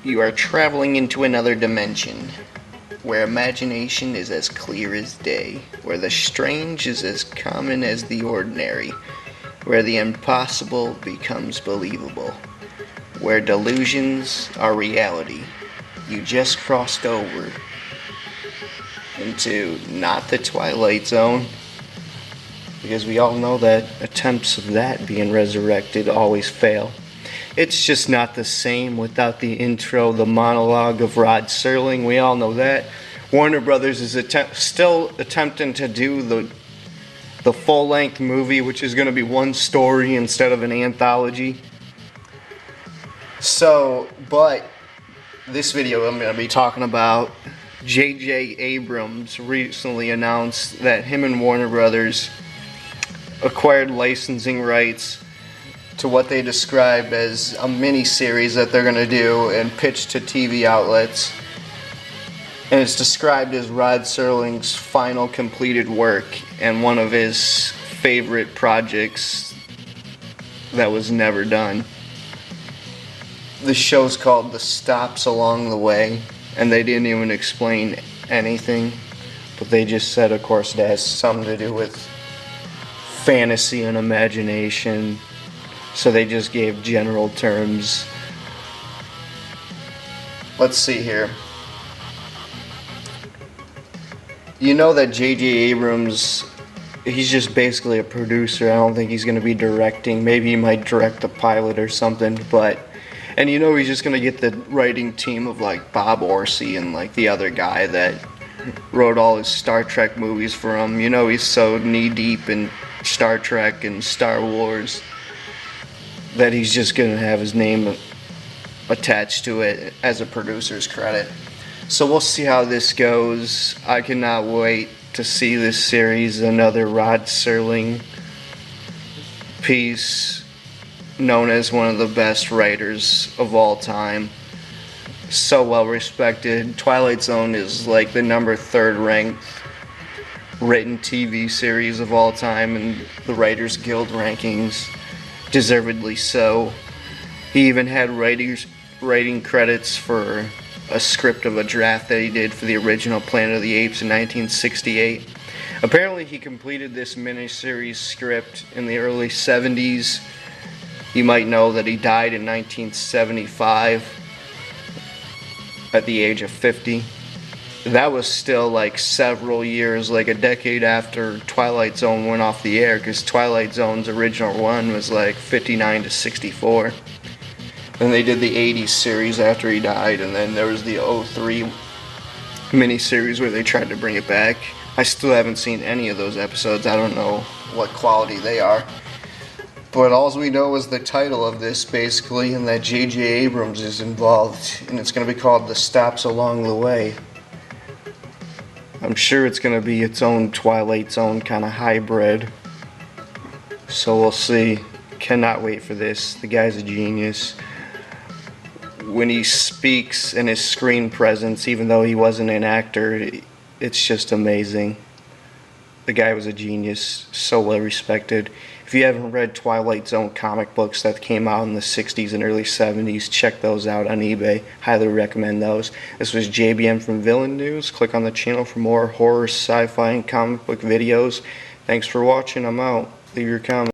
You are traveling into another dimension, where imagination is as clear as day, where the strange is as common as the ordinary, where the impossible becomes believable, where delusions are reality. You just crossed over into not the Twilight Zone, because we all know that attempts of that being resurrected always fail. It's just not the same without the intro, the monologue of Rod Serling. We all know that. Warner Brothers is still attempting to do the full-length movie, which is going to be one story instead of an anthology. But this video I'm going to be talking about, J.J. Abrams recently announced that him and Warner Brothers acquired licensing rights to what they described as a mini-series that they're going to do and pitch to TV outlets. And it's described as Rod Serling's final completed work and one of his favorite projects that was never done. The show's called The Stops Along the Way, and they didn't even explain anything, but they just said, of course, it has something to do with fantasy and imagination, so they just gave general terms. Let's see here. You know that J.J. Abrams, he's just basically a producer. I don't think he's going to be directing. Maybe he might direct the pilot or something, and you know he's just going to get the writing team of like Bob Orsi and like the other guy that wrote all his Star Trek movies for him. You know he's so knee-deep in Star Trek and Star Wars that he's just going to have his name attached to it as a producer's credit. So we'll see how this goes. I cannot wait to see this series, another Rod Serling piece, known as one of the best writers of all time. So well respected. Twilight Zone is like the number 3rd ranked written TV series of all time in the Writers Guild rankings. Deservedly so. He even had writing credits for a script of a draft that he did for the original Planet of the Apes in 1968. Apparently he completed this miniseries script in the early 70s. You might know that he died in 1975 at the age of 50. That was still like several years, like a decade after Twilight Zone went off the air, because Twilight Zone's original run was like 59 to 64. Then they did the 80s series after he died, and then there was the 03 miniseries where they tried to bring it back. I still haven't seen any of those episodes. I don't know what quality they are. But all we know is the title of this, basically, and that J.J. Abrams is involved, and it's going to be called The Stops Along the Way. I'm sure it's going to be its own Twilight Zone kind of hybrid. So we'll see. Cannot wait for this. The guy's a genius. When he speaks and his screen presence, even though he wasn't an actor, it's just amazing. The guy was a genius, so well respected. If you haven't read Twilight Zone comic books that came out in the 60s and early 70s, check those out on eBay. Highly recommend those. This was JBM from VillainNews. Click on the channel for more horror, sci-fi, and comic book videos. Thanks for watching. I'm out. Leave your comments.